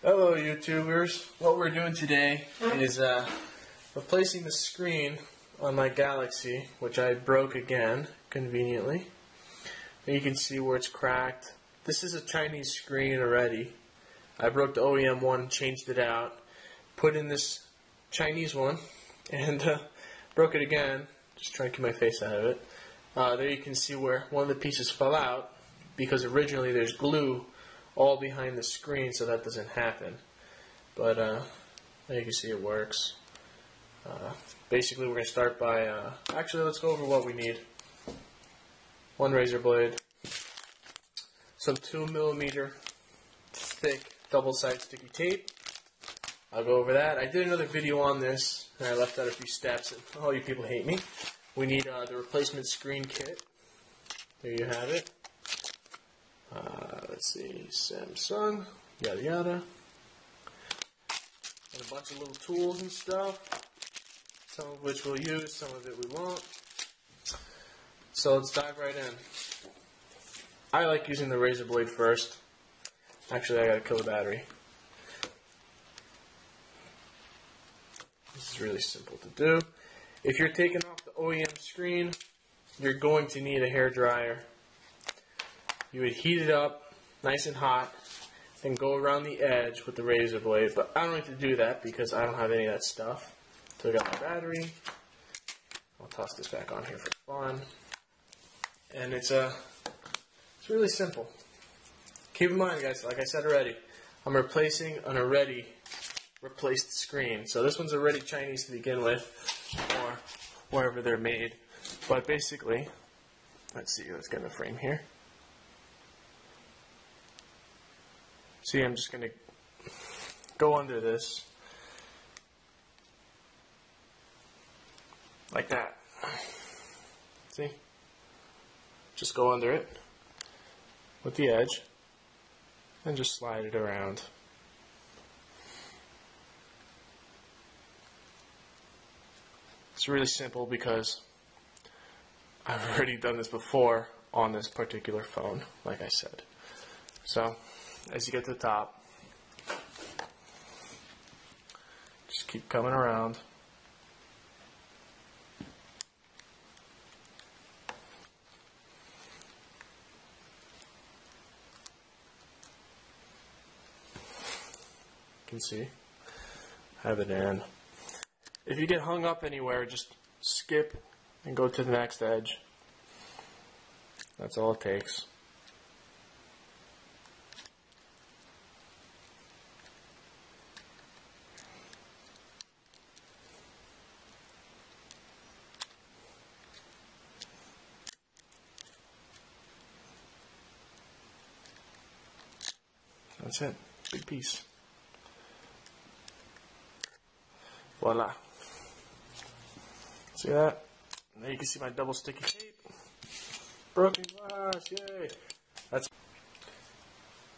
Hello YouTubers, what we're doing today is replacing the screen on my Galaxy, which I broke again, conveniently. And you can see where it's cracked. This is a Chinese screen already. I broke the OEM one, changed it out, put in this Chinese one, and broke it again. Just trying to keep my face out of it. There you can see where one of the pieces fell out, because originally there's glue all behind the screen, so that doesn't happen. But there you can see it works. Basically, we're going to start by, actually let's go over what we need. One razor blade, some 2mm thick double-sided sticky tape. I'll go over that. I did another video on this, and I left out a few steps, and all you people hate me. We need the replacement screen kit. There you have it. Let's see, Samsung, yada yada. And a bunch of little tools and stuff, some of which we'll use, some of it we won't. So let's dive right in. I like using the razor blade first. Actually, I gotta kill the battery. This is really simple to do. If you're taking off the OEM screen, you're going to need a hair dryer. You would heat it up nice and hot, then go around the edge with the razor blade. But I don't like to do that because I don't have any of that stuff. So I got my battery. I'll toss this back on here for fun. And it's really simple. Keep in mind, guys, like I said already, I'm replacing an already replaced screen. So this one's already Chinese to begin with, or wherever they're made. But basically, let's see, let's get in the frame here. See, I'm just going to go under this, like that. See? Just go under it with the edge and just slide it around. It's really simple because I've already done this before on this particular phone, like I said. So, as you get to the top, just keep coming around. You can see, have it in. If you get hung up anywhere, just skip and go to the next edge. That's all it takes. That's it. Big piece. Voila. See that? Now you can see my double sticky tape. Broken glass, yay! That's.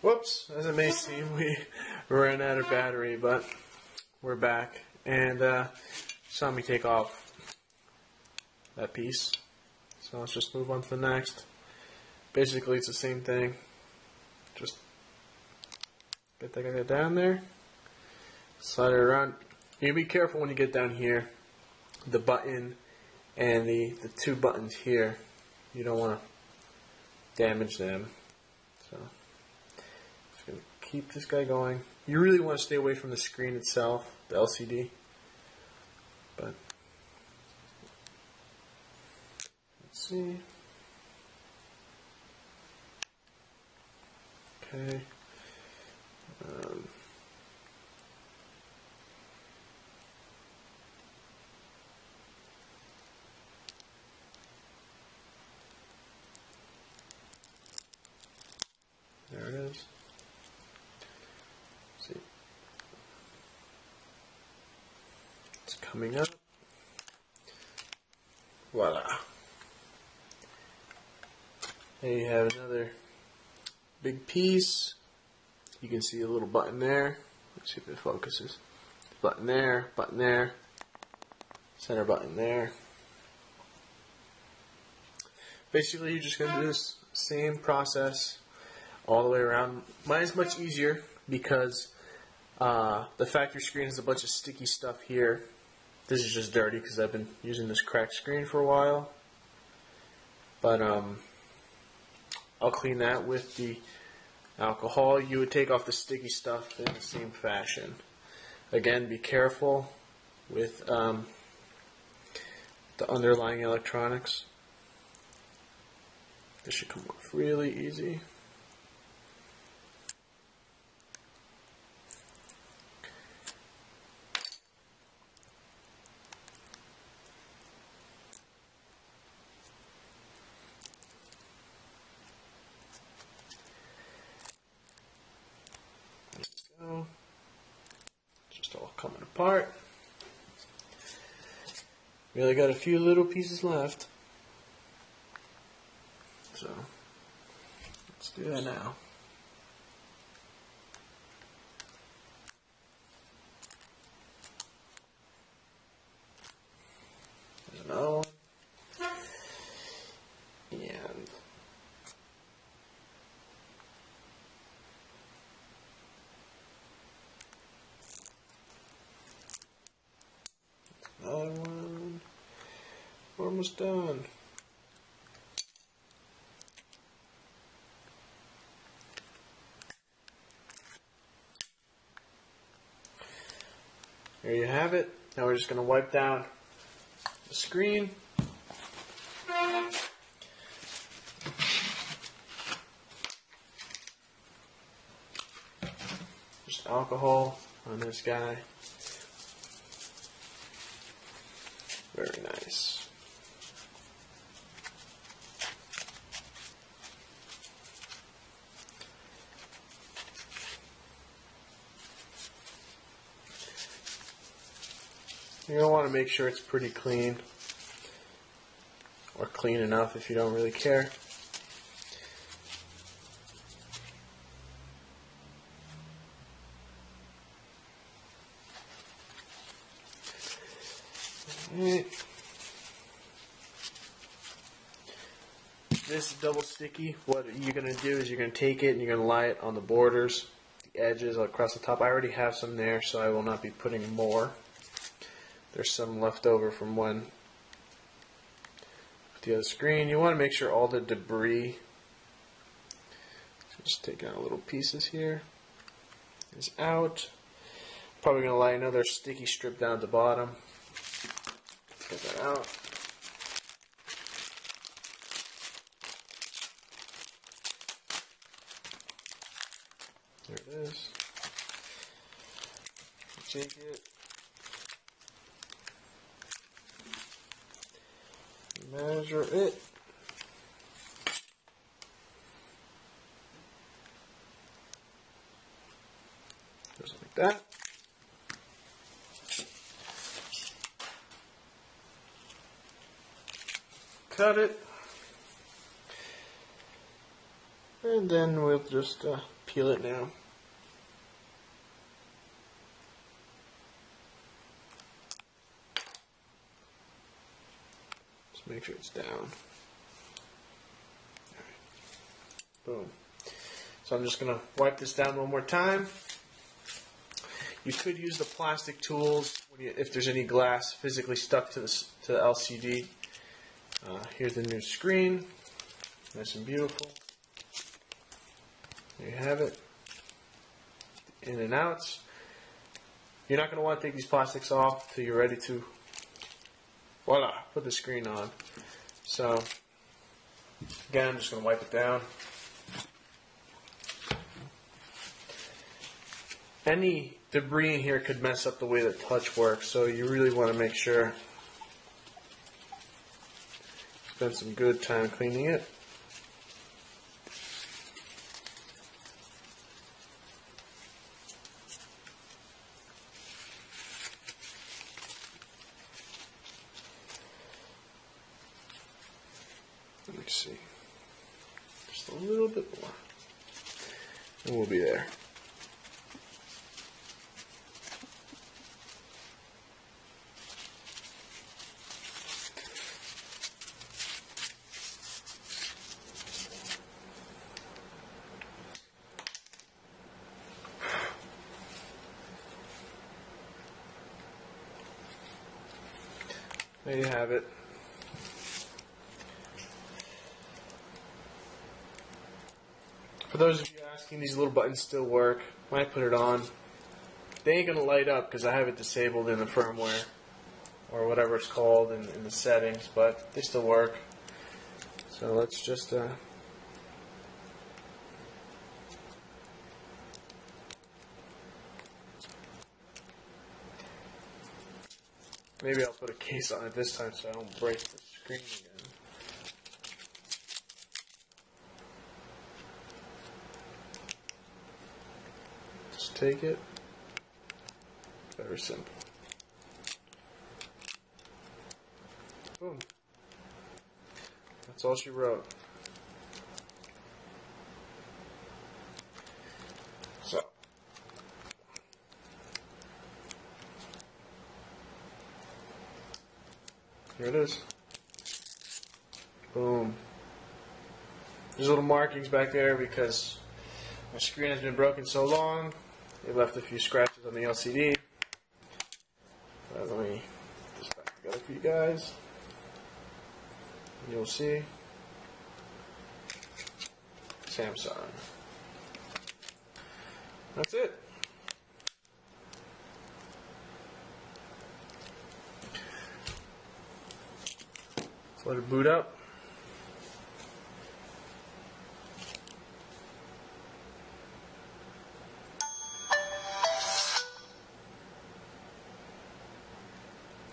Whoops! As it may seem, we ran out of battery, but we're back. And saw me take off that piece. So let's just move on to the next. Basically, it's the same thing. Just get that guy down there, slide it around. You be careful when you get down here. The button and the two buttons here, you don't want to damage them. So, just going to keep this guy going. You really want to stay away from the screen itself, the LCD. But, let's see. Okay. There it is. See, it's coming up. Voila. There you have another big piece. You can see a little button there. Let's see if it focuses. Button there, center button there. Basically, you're just going to do this same process all the way around. Mine is much easier because The factory screen has a bunch of sticky stuff here. This is just dirty because I've been using this cracked screen for a while. But I'll clean that with the alcohol. You would take off the sticky stuff in the same fashion. Again, be careful with the underlying electronics. This should come off really easy. Just all coming apart. Really got a few little pieces left. So let's do that now. There's another one. And another one. We're almost done. There you have it. Now we're just going to wipe down the screen. Just alcohol on this guy. Very nice. You're going to want to make sure it's pretty clean, or clean enough if you don't really care. Alright. This is double sticky. What you're going to do is you're going to take it and you're going to lie it on the borders, the edges, across the top. I already have some there, so I will not be putting more. There's some left over from when with the other screen. You want to make sure all the debris, just taking out little pieces here, is out. Probably going to lie another sticky strip down at the bottom. Get that out. There it is. Take it. Measure it. Just like that. Cut it. And then we'll just peel it now. Make sure it's down. Boom. So I'm just going to wipe this down one more time. You could use the plastic tools if there's any glass physically stuck to the LCD. Here's the new screen. Nice and beautiful. There you have it. In and outs. You're not going to want to take these plastics off until you're ready to voila, put the screen on. So, again, I'm just going to wipe it down. Any debris in here could mess up the way the touch works, so you really want to make sure spend some good time cleaning it. Let me see. Just a little bit more. And we'll be there. There you have it. For those of you asking, these little buttons still work. When I put it on, they ain't going to light up because I have it disabled in the firmware or whatever it's called in the settings, but they still work. So let's just maybe I'll put a case on it this time so I don't break the screen again. Just take it. Very simple. Boom. That's all she wrote. So, here it is. Boom. There's little markings back there because my screen has been broken so long. It left a few scratches on the LCD. Let me put this back together for you guys. You'll see. Samsung. That's it. Let's let it boot up.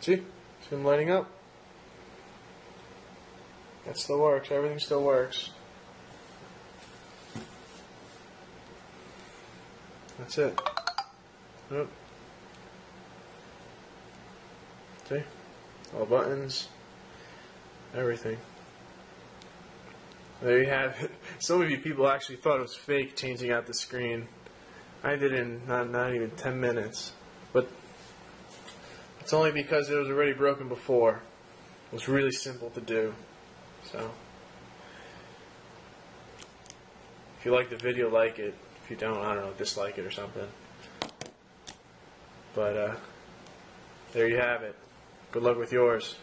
See? It's been lighting up. That still works. Everything still works. That's it. Yep. See? All buttons. Everything. There you have it. Some of you people actually thought it was fake changing out the screen. I did it in not even 10 minutes. But it's only because it was already broken before. It was really simple to do. So, if you like the video, like it. If you don't, I don't know, dislike it or something. But, there you have it. Good luck with yours.